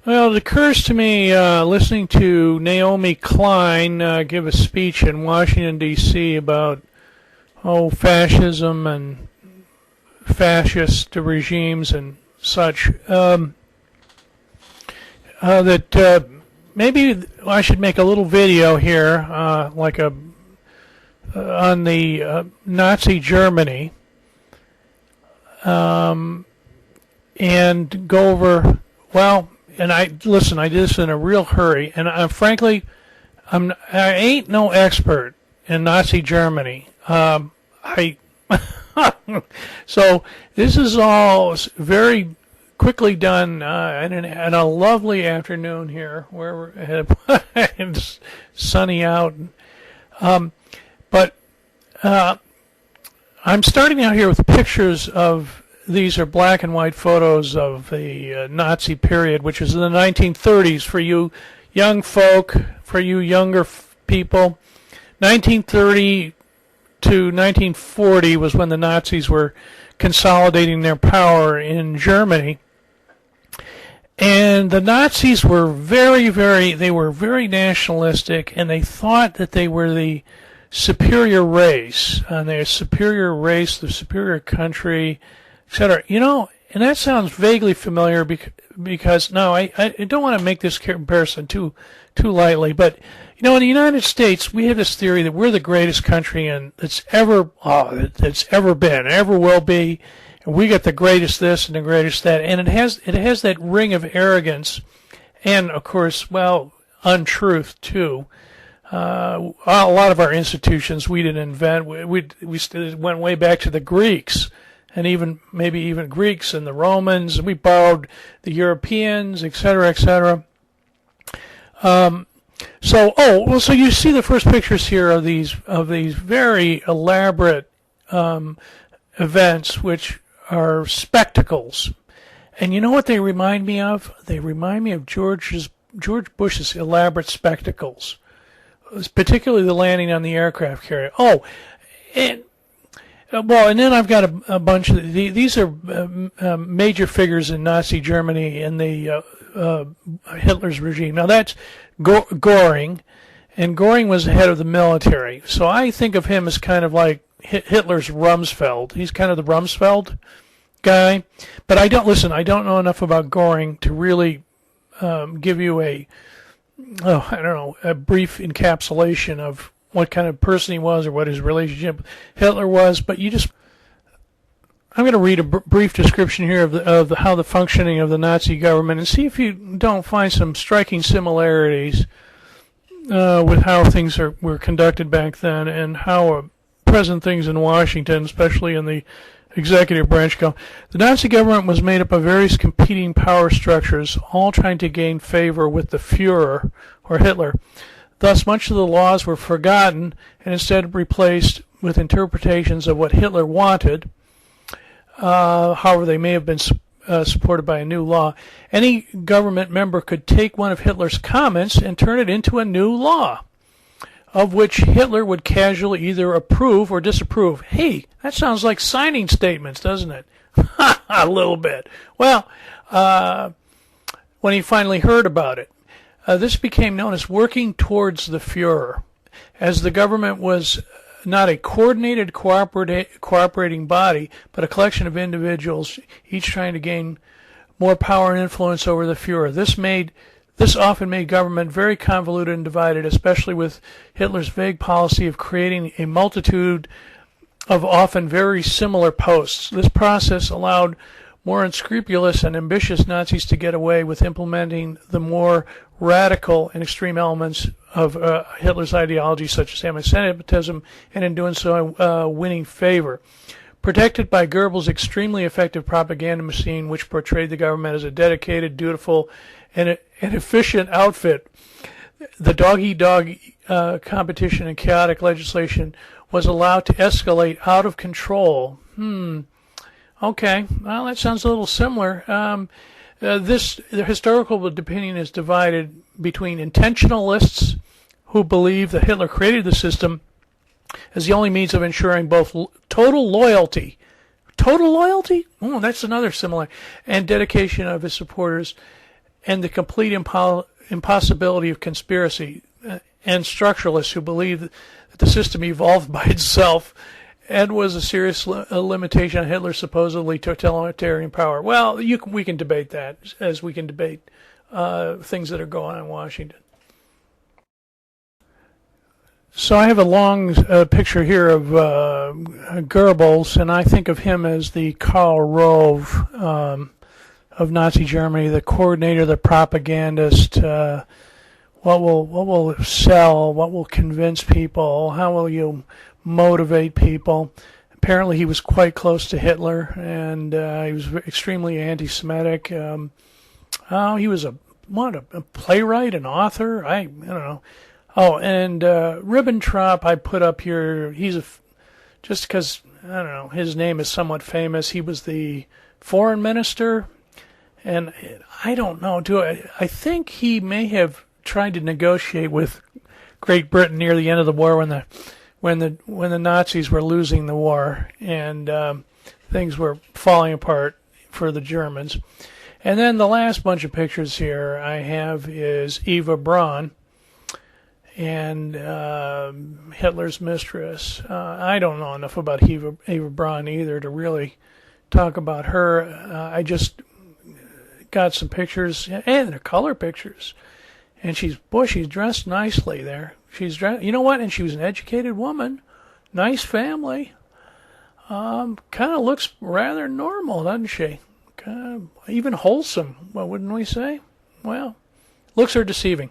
Well, it occurs to me, listening to Naomi Klein give a speech in Washington, D.C. about, fascism and fascist regimes and such, that maybe I should make a little video here, on the Nazi Germany, and go over, and I did this in a real hurry, and frankly, I ain't no expert in Nazi Germany. So this is all very quickly done in a lovely afternoon here, where it's sunny out. But I'm starting out here with pictures of. These are black and white photos of the Nazi period, which is in the 1930s for you young folk, for you younger people. 1930 to 1940 was when the Nazis were consolidating their power in Germany. And the Nazis were they were very nationalistic, and they thought that they were the superior race, the superior country, etc. And that sounds vaguely familiar because no, I don't want to make this comparison too lightly, but in the United States we have this theory that we're the greatest country that's ever been, ever will be, and we got the greatest this and the greatest that, and it has that ring of arrogance, and of course, untruth too. A lot of our institutions we didn't invent. We went way back to the Greeks. And maybe even Greeks and the Romans, and we borrowed the Europeans, etc., etc. So you see the first pictures here of these very elaborate events, which are spectacles. And you know what they remind me of? They remind me of George Bush's elaborate spectacles, particularly the landing on the aircraft carrier. And then I've got a bunch of these are major figures in Nazi Germany in the Hitler's regime. Now that's Göring, and Göring was the head of the military. So I think of him as kind of like Hitler's Rumsfeld. He's kind of the Rumsfeld guy. But I don't know enough about Göring to really give you a brief encapsulation of what kind of person he was or what his relationship with Hitler was, but I'm going to read a brief description here of how the functioning of the Nazi government, and see if you don't find some striking similarities with how things were conducted back then and how present things in Washington, especially in the executive branch, go. The Nazi government was made up of various competing power structures, all trying to gain favor with the Führer, or Hitler. Thus, much of the laws were forgotten and instead replaced with interpretations of what Hitler wanted. However, they may have been supported by a new law. Any government member could take one of Hitler's comments and turn it into a new law, of which Hitler would casually either approve or disapprove. Hey, that sounds like signing statements, doesn't it? A little bit. Well, when he finally heard about it. This became known as working towards the Führer, as the government was not a coordinated cooperating body, but a collection of individuals, each trying to gain more power and influence over the Führer. This often made government very convoluted and divided, especially with Hitler's vague policy of creating a multitude of often very similar posts. This process allowed more unscrupulous and ambitious Nazis to get away with implementing the more radical and extreme elements of Hitler's ideology, such as anti-Semitism, and in doing so winning favor. Protected by Goebbels' extremely effective propaganda machine, which portrayed the government as a dedicated, dutiful, and efficient outfit, the dog-eat-dog competition and chaotic legislation was allowed to escalate out of control. Okay, well, that sounds a little similar. The historical opinion is divided between intentionalists who believe that Hitler created the system as the only means of ensuring both total loyalty, that's another similar, and dedication of his supporters, and the complete impossibility of conspiracy, and structuralists who believe that the system evolved by itself and was a serious limitation on Hitler's supposedly totalitarian power. Well, we can debate that, as we can debate things that are going on in Washington. So I have a long picture here of Goebbels, and I think of him as the Karl Rove of Nazi Germany, the coordinator, the propagandist. What will sell? What will convince people? How will you motivate people? Apparently, he was quite close to Hitler, and he was extremely anti-Semitic. He was a playwright, an author. I don't know. Oh, and Ribbentrop, I put up here. Just because I don't know, his name is somewhat famous. He was the foreign minister, and I don't know. I think he may have tried to negotiate with Great Britain near the end of the war when the Nazis were losing the war and things were falling apart for the Germans. And then the last bunch of pictures here I have is Eva Braun and Hitler's mistress. I don't know enough about Eva Braun either to really talk about her. I just got some pictures, and they're color pictures. And she's dressed nicely there. She's dressed, you know what? And she was an educated woman, nice family. Kind of looks rather normal, doesn't she? Kind of even wholesome. What wouldn't we say? Well, looks are deceiving.